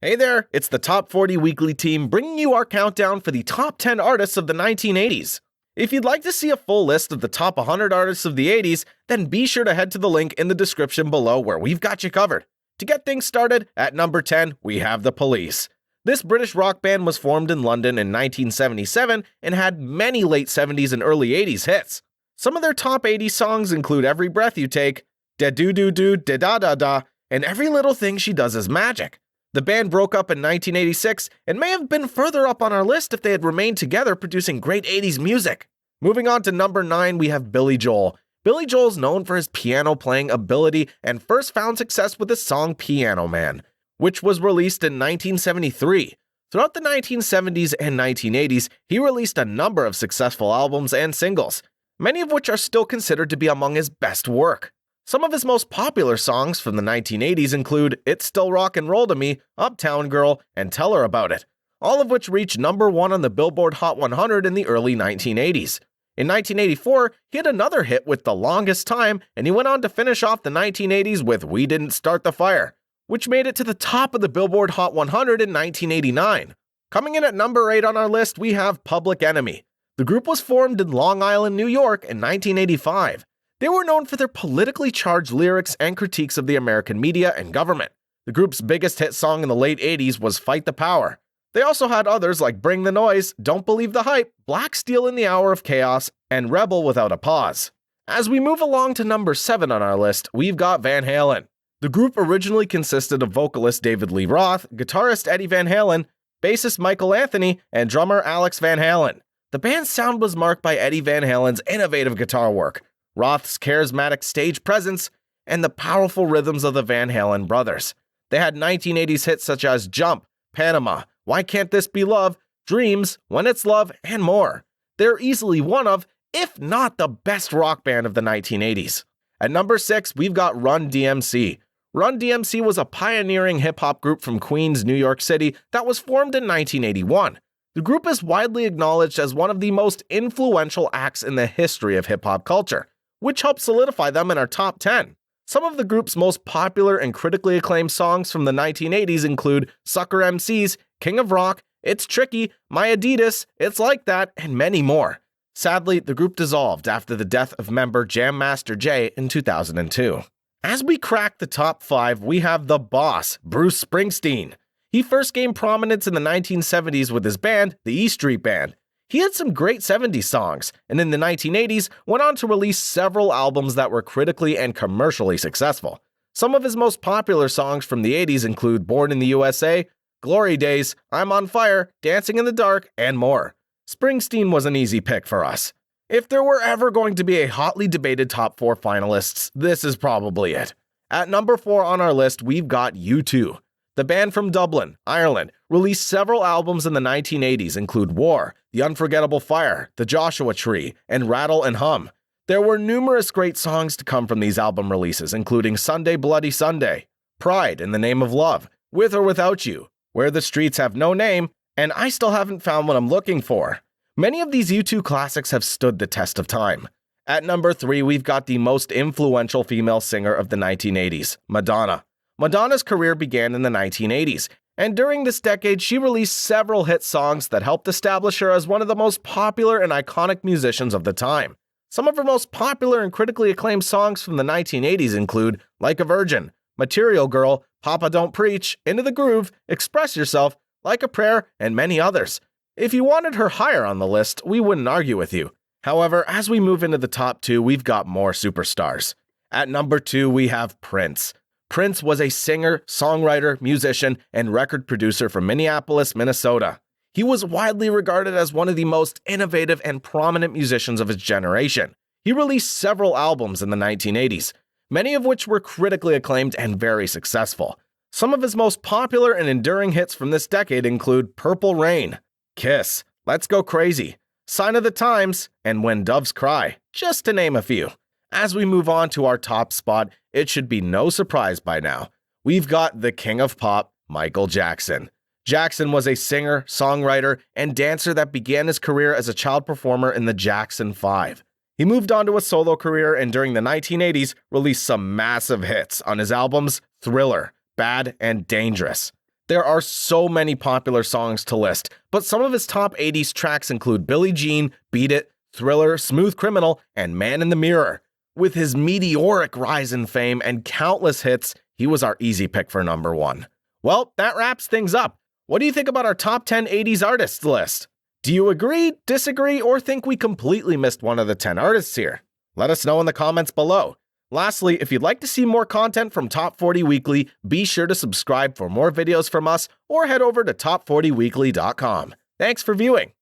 Hey there, it's the Top 40 Weekly Team bringing you our countdown for the top 10 artists of the 1980s. If you'd like to see a full list of the top 100 artists of the 80s, then be sure to head to the link in the description below where we've got you covered. To get things started, at number 10, we have The Police. This British rock band was formed in London in 1977 and had many late 70s and early 80s hits. Some of their top 80 songs include Every Breath You Take, Da Doo Doo Doo Da Da Da Da, and Every Little Thing She Does Is Magic. The band broke up in 1986 and may have been further up on our list if they had remained together producing great 80s music. Moving on to number 9, we have Billy Joel. Billy Joel is known for his piano playing ability and first found success with his song Piano Man, which was released in 1973. Throughout the 1970s and 1980s, he released a number of successful albums and singles, many of which are still considered to be among his best work. Some of his most popular songs from the 1980s include It's Still Rock and Roll to Me, Uptown Girl, and Tell Her About It, all of which reached number 1 on the Billboard Hot 100 in the early 1980s. In 1984, he had another hit with The Longest Time, and he went on to finish off the 1980s with We Didn't Start the Fire, which made it to the top of the Billboard Hot 100 in 1989. Coming in at number 8 on our list, we have Public Enemy. The group was formed in Long Island, New York in 1985. They were known for their politically charged lyrics and critiques of the American media and government. The group's biggest hit song in the late 80s was Fight the Power. They also had others like Bring the Noise, Don't Believe the Hype, Black Steel in the Hour of Chaos, and Rebel Without a Pause. As we move along to number 7 on our list, we've got Van Halen. The group originally consisted of vocalist David Lee Roth, guitarist Eddie Van Halen, bassist Michael Anthony, and drummer Alex Van Halen. The band's sound was marked by Eddie Van Halen's innovative guitar work, Roth's charismatic stage presence, and the powerful rhythms of the Van Halen brothers. They had 1980s hits such as Jump, Panama, Why Can't This Be Love, Dreams, When It's Love, and more. They're easily one of, if not the best rock band of the 1980s. At number 6, we've got Run DMC. Run DMC was a pioneering hip-hop group from Queens, New York City that was formed in 1981. The group is widely acknowledged as one of the most influential acts in the history of hip-hop culture, which helped solidify them in our top 10. Some of the group's most popular and critically acclaimed songs from the 1980s include Sucker MC's King of Rock, It's Tricky, My Adidas, It's Like That, and many more. Sadly, the group dissolved after the death of member Jam Master Jay in 2002. As we crack the top 5, we have the boss, Bruce Springsteen. He first gained prominence in the 1970s with his band, the E Street Band. He had some great 70s songs, and in the 1980s went on to release several albums that were critically and commercially successful. Some of his most popular songs from the 80s include Born in the USA, Glory Days, I'm on Fire, Dancing in the Dark, and more. Springsteen was an easy pick for us. If there were ever going to be a hotly debated top 4 finalists, this is probably it. At number 4 on our list, we've got U2. The band from Dublin, Ireland, released several albums in the 1980s include War, The Unforgettable Fire, The Joshua Tree, and Rattle and Hum. There were numerous great songs to come from these album releases, including Sunday Bloody Sunday, Pride in the Name of Love, With or Without You, Where the Streets Have No Name, and I Still Haven't Found What I'm Looking For. Many of these U2 classics have stood the test of time. At number 3, we've got the most influential female singer of the 1980s, Madonna. Madonna's career began in the 1980s, and during this decade she released several hit songs that helped establish her as one of the most popular and iconic musicians of the time. Some of her most popular and critically acclaimed songs from the 1980s include Like a Virgin, Material Girl, Papa Don't Preach, Into the Groove, Express Yourself, Like a Prayer, and many others. If you wanted her higher on the list, we wouldn't argue with you. However, as we move into the top 2, we've got more superstars. At number 2, we have Prince. Prince was a singer, songwriter, musician, and record producer from Minneapolis, Minnesota. He was widely regarded as one of the most innovative and prominent musicians of his generation. He released several albums in the 1980s, many of which were critically acclaimed and very successful. Some of his most popular and enduring hits from this decade include Purple Rain, Kiss, Let's Go Crazy, Sign of the Times, and When Doves Cry, just to name a few. As we move on to our top spot, it should be no surprise by now. We've got the king of pop, Michael Jackson. Jackson was a singer, songwriter, and dancer that began his career as a child performer in the Jackson 5. He moved on to a solo career and during the 1980s released some massive hits on his albums Thriller, Bad, and Dangerous. There are so many popular songs to list, but some of his top 80s tracks include Billie Jean, Beat It, Thriller, Smooth Criminal, and Man in the Mirror. With his meteoric rise in fame and countless hits, he was our easy pick for number 1. Well, that wraps things up. What do you think about our top 10 80s artists list? Do you agree, disagree, or think we completely missed one of the 10 artists here? Let us know in the comments below. Lastly, if you'd like to see more content from Top 40 Weekly, be sure to subscribe for more videos from us or head over to top40weekly.com. Thanks for viewing.